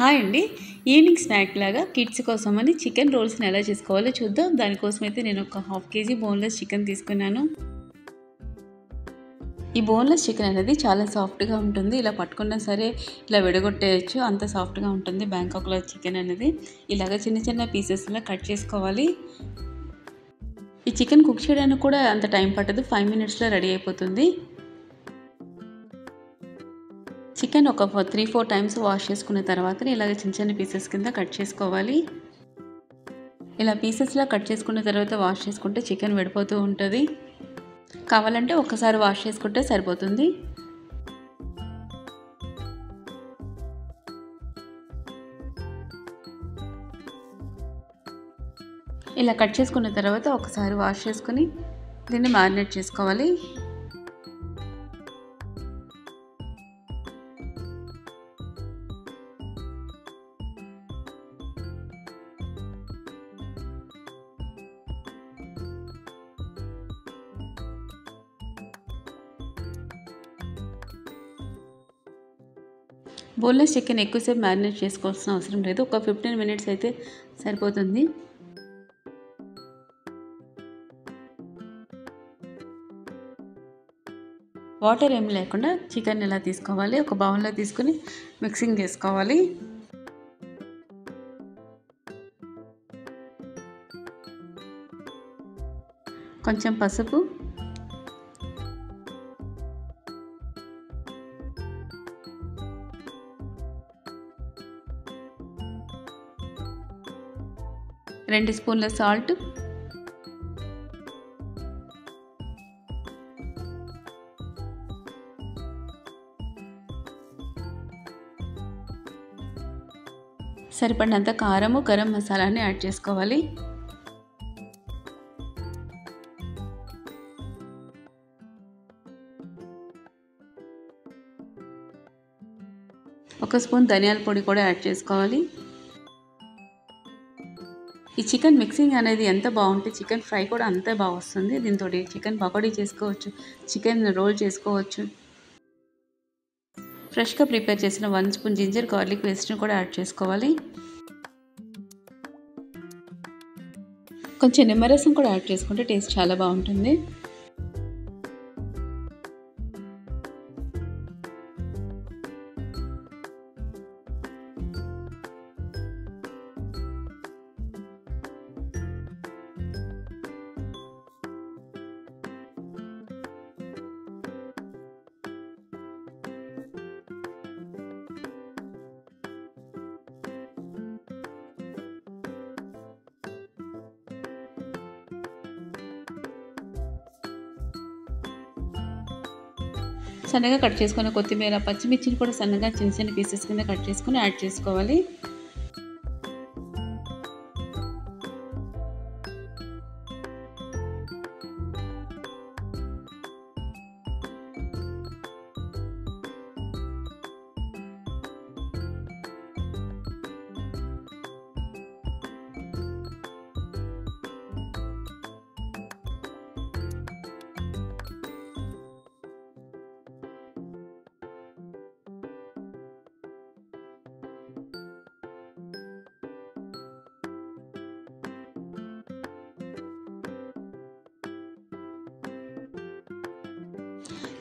Hi అండి. Evening snack లాగా kids కోసమని చికెన్ రోల్స్ని ఎలా చేసుకోవాలో చూద్దాం. దానికోసం అయితే నేను ఒక హాఫ్ కేజీ బోన్లెస్ చికెన్ తీసుకున్నాను. ఈ బోన్లెస్ చికెన్ అనేది చాలా సాఫ్ట్గా ఉంటుంది. ఇలా పట్టుకున్నా సరే ఇలా విడగొట్టేయచ్చు, అంత సాఫ్ట్గా ఉంటుంది బ్యాంకాక్లో చికెన్ అనేది. ఇలాగ చిన్న చిన్న పీసెస్లా కట్ చేసుకోవాలి. ఈ చికెన్ కుక్ చేయడానికి కూడా అంత టైం పట్టదు, 5 మినిట్స్లో రెడీ అయిపోతుంది. చికెన్ ఒక 3-4 టైమ్స్ వాష్ చేసుకున్న తర్వాత ఇలాగ చిన్న చిన్న పీసెస్ కింద కట్ చేసుకోవాలి. ఇలా పీసెస్లా కట్ చేసుకున్న తర్వాత వాష్ చేసుకుంటే చికెన్ విడిపోతూ ఉంటుంది. కావాలంటే ఒక్కసారి వాష్ చేసుకుంటే సరిపోతుంది. ఇలా కట్ చేసుకున్న తర్వాత ఒకసారి వాష్ చేసుకుని దీన్ని మ్యారినేట్ చేసుకోవాలి. బోన్లెస్ చికెన్ ఎక్కువసేపు మ్యారినేట్ చేసుకోవాల్సిన అవసరం లేదు, ఒక 15 మినిట్స్ అయితే సరిపోతుంది. వాటర్ ఏమి లేకుండా చికెన్ ఇలా తీసుకోవాలి. ఒక బౌల్లో తీసుకుని మిక్సింగ్ చేసుకోవాలి. కొంచెం పసుపు, రెండు స్పూన్ల సాల్ట్, సరిపడినంత కారము, గరం మసాలాని యాడ్ చేసుకోవాలి. ఒక స్పూన్ ధనియాల పొడి కూడా యాడ్ చేసుకోవాలి. ఈ చికెన్ మిక్సింగ్ అనేది ఎంత బాగుంటే చికెన్ ఫ్రై కూడా అంతే బాగా వస్తుంది. దీంతో చికెన్ పకోడీ చేసుకోవచ్చు, చికెన్ రోల్ చేసుకోవచ్చు. ఫ్రెష్గా ప్రిపేర్ చేసిన 1 స్పూన్ జింజర్ గార్లిక్ పేస్ట్ని కూడా యాడ్ చేసుకోవాలి. కొంచెం నిమ్మరసం కూడా యాడ్ చేసుకుంటే టేస్ట్ చాలా బాగుంటుంది. సన్నగా కట్ చేసుకున్న కొత్తిమీర, పచ్చిమిర్చిని కూడా సన్నగా చిన్న చిన్న పీసెస్ కింద కట్ చేసుకుని యాడ్ చేసుకోవాలి.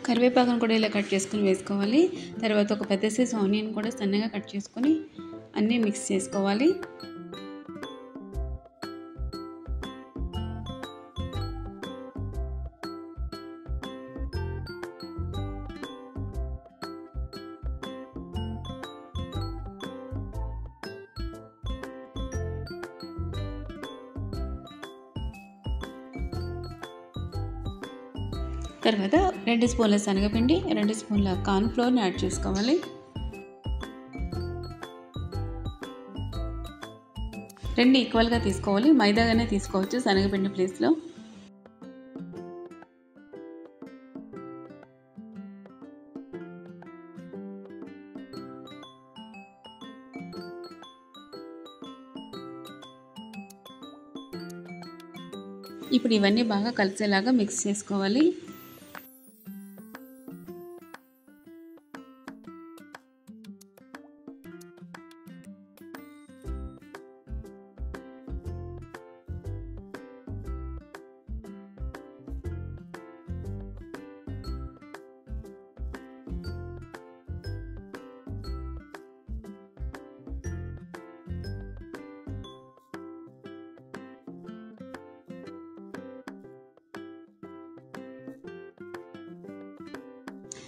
కరివేపాకును కూడా ఇలా కట్ చేసుకుని వేసుకోవాలి. తర్వాత ఒక పెద్ద సైజ్ ఆనియన్ కూడా సన్నగా కట్ చేసుకొని అన్నీ మిక్స్ చేసుకోవాలి. తర్వాత 2 స్పూన్ల శనగపిండి, 2 స్పూన్ల కార్న్ ఫ్లోర్ని యాడ్ చేసుకోవాలి. 2 ఈక్వల్గా తీసుకోవాలి, మైదాగానే తీసుకోవచ్చు శనగపిండి ప్లేస్లో. ఇప్పుడు ఇవన్నీ బాగా కలిసేలాగా మిక్స్ చేసుకోవాలి.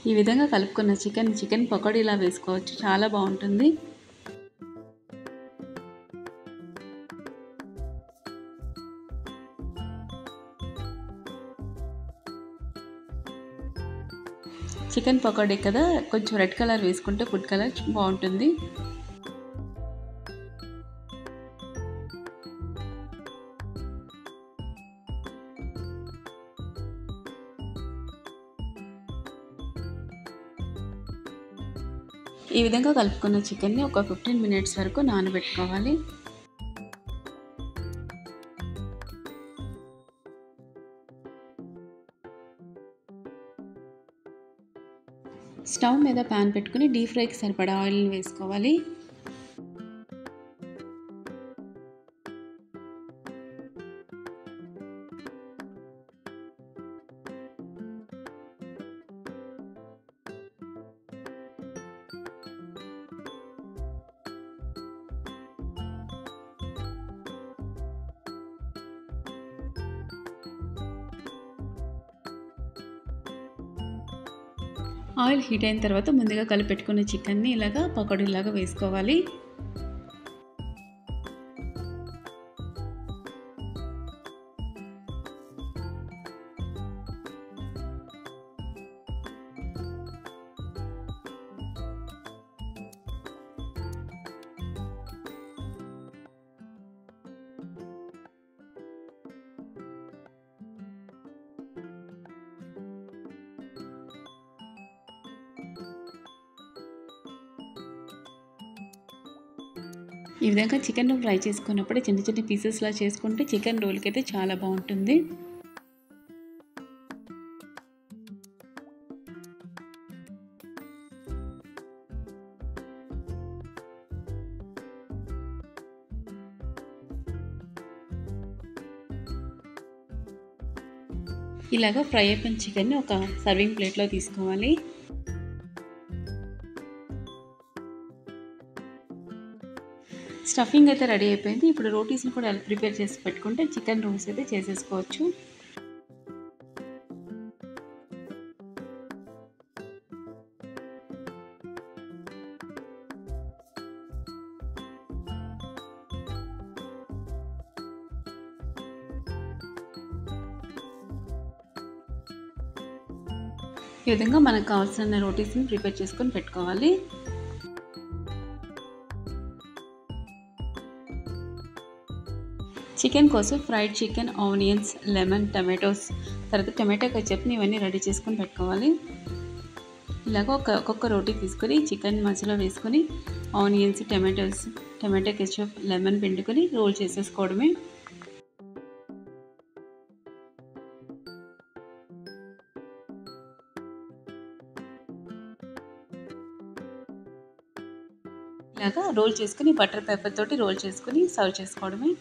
ఈ విధంగా కలుపుకున్న చికెన్ పకోడీలా వేసుకోవచ్చు, చాలా బాగుంటుంది. చికెన్ పకోడీ కదా, కొంచెం రెడ్ కలర్ వేసుకుంటే ఫుడ్ కలర్ బాగుంటుంది. ఈ విధంగా కలుపుకున్న చికెన్ని ఒక 15 మినిట్స్ వరకు నానబెట్టుకోవాలి. స్టవ్ మీద ప్యాన్ పెట్టుకుని డీప్ ఫ్రైకి సరిపడా ఆయిల్ని వేసుకోవాలి. ఆయిల్ హీట్ అయిన తర్వాత ముందుగా కలిపెట్టుకున్న చికెన్ని ఇలాగా పకోడీలాగా వేసుకోవాలి. ఈ విధంగా చికెన్ ఫ్రై చేసుకున్నప్పుడు చిన్న చిన్న పీసెస్లా చేసుకుంటే చికెన్ రోల్కి అయితే చాలా బాగుంటుంది. ఇలాగా ఫ్రై అయిపోయిన చికెన్ని ఒక సర్వింగ్ ప్లేట్లో తీసుకోవాలి. స్టఫింగ్ అయితే రెడీ అయిపోయింది. ఇప్పుడు రోటీస్ని కూడా ప్రిపేర్ చేసి పెట్టుకుంటే చికెన్ రోల్స్ అయితే చేసేసుకోవచ్చు. ఈ విధంగా మనకు కావాల్సిన రోటీస్ని ప్రిపేర్ చేసుకొని పెట్టుకోవాలి. చికెన్ కోసం fried chicken, onions, lemon, tomatoes, తర్వాత టమాటో కెచప్ని ఇవన్నీ రెడీ చేసుకొని పెట్టుకోవాలి. ఇలాగ ఒక్కొక్క రోటీ తీసుకొని చికెన్ మధ్యలో వేసుకొని ఆనియన్స్, టమాటో కెచప్, లెమన్ పిండుకొని రోల్ చేసేసుకోవడమే. ఇలాగా రోల్ చేసుకుని బటర్ పేపర్ తోటి రోల్ చేసుకుని సర్వ్ చేసుకోవడమే.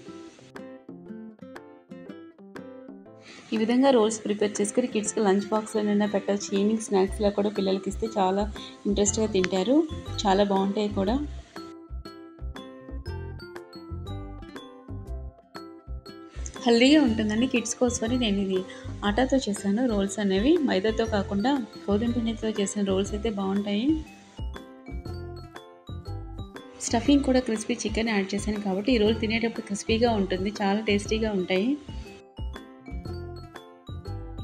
ఈ విధంగా రోల్స్ ప్రిపేర్ చేసుకుని కిడ్స్కి లంచ్ బాక్స్లోనైనా పెట్టవచ్చు. ఈవినింగ్ స్నాక్స్లో కూడా పిల్లలకి ఇస్తే చాలా ఇంట్రెస్ట్గా తింటారు, చాలా బాగుంటాయి కూడా. హెల్దీగా ఉంటుందండి కిడ్స్ కోసమని నేను ఇది ఆటాతో చేశాను. రోల్స్ అనేవి మైదాతో కాకుండా గోధుమ పిండితో చేసిన రోల్స్ అయితే బాగుంటాయి. స్టఫింగ్ కూడా క్రిస్పీ చికెన్ యాడ్ చేశాను కాబట్టి ఈ రోల్ తినేటప్పుడు క్రిస్పీగా ఉంటుంది, చాలా టేస్టీగా ఉంటాయి.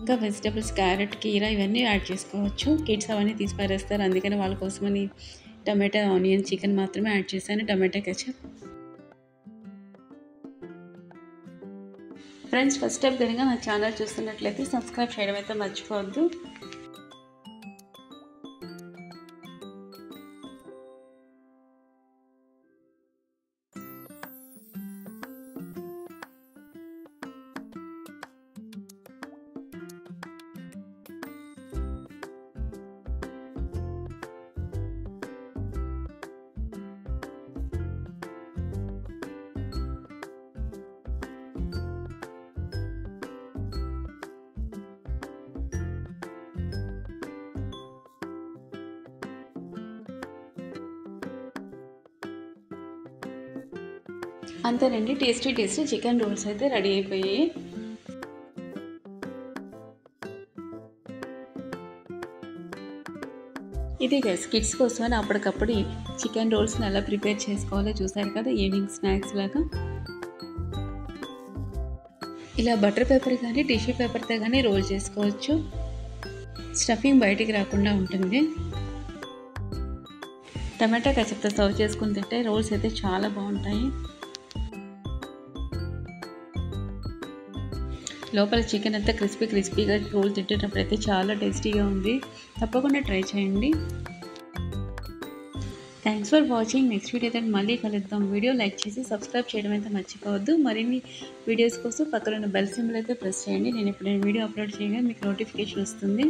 ఇంకా వెజిటబుల్స్ క్యారెట్, కీరా ఇవన్నీ యాడ్ చేసుకోవచ్చు. కిడ్స్ అవన్నీ తీసి పారేస్తారు, అందుకని వాళ్ళ కోసమని టమాటా, ఆనియన్, చికెన్ మాత్రమే యాడ్ చేశాను, టమాటా కెచప్. ఫ్రెండ్స్, ఫస్ట్ టైం కనుక నా ఛానల్ చూస్తున్నట్లయితే సబ్స్క్రైబ్ చేయడం అయితే మర్చిపోవద్దు. అంతేనండి, టేస్టీ చికెన్ రోల్స్ అయితే రెడీ అయిపోయాయి. ఇది గైస్ కిడ్స్ కోసమని అప్పటికప్పుడు చికెన్ రోల్స్ని ఎలా ప్రిపేర్ చేసుకోవాలో చూసారు కదా, ఈవినింగ్ స్నాక్స్ లాగా. ఇలా బటర్ పేపర్ కానీ టిష్యూ పేపర్తో కానీ రోల్ చేసుకోవచ్చు. స్టఫింగ్ బయటికి రాకుండా ఉంటుంది. టమాటా కచప్తో సర్వ్ చేసుకుని తింటే రోల్స్ అయితే చాలా బాగుంటాయి. లోపల చికెన్ అంతా క్రిస్పీగా రోల్ తింటున్నప్పుడు అయితే చాలా టేస్టీగా ఉంది. తప్పకుండా ట్రై చేయండి. Thanks for watching. నెక్స్ట్ వీడియోతో మళ్ళీ కలుద్దాం. వీడియో లైక్ చేసి సబ్స్క్రైబ్ చేయడం అయితే మర్చిపోవద్దు. మరిన్ని వీడియోస్ కోసం పక్కన బెల్ సింబల్ అయితే ప్రెస్ చేయండి. నేను ఎప్పుడైనా వీడియో అప్లోడ్ చేయగా మీకు నోటిఫికేషన్ వస్తుంది.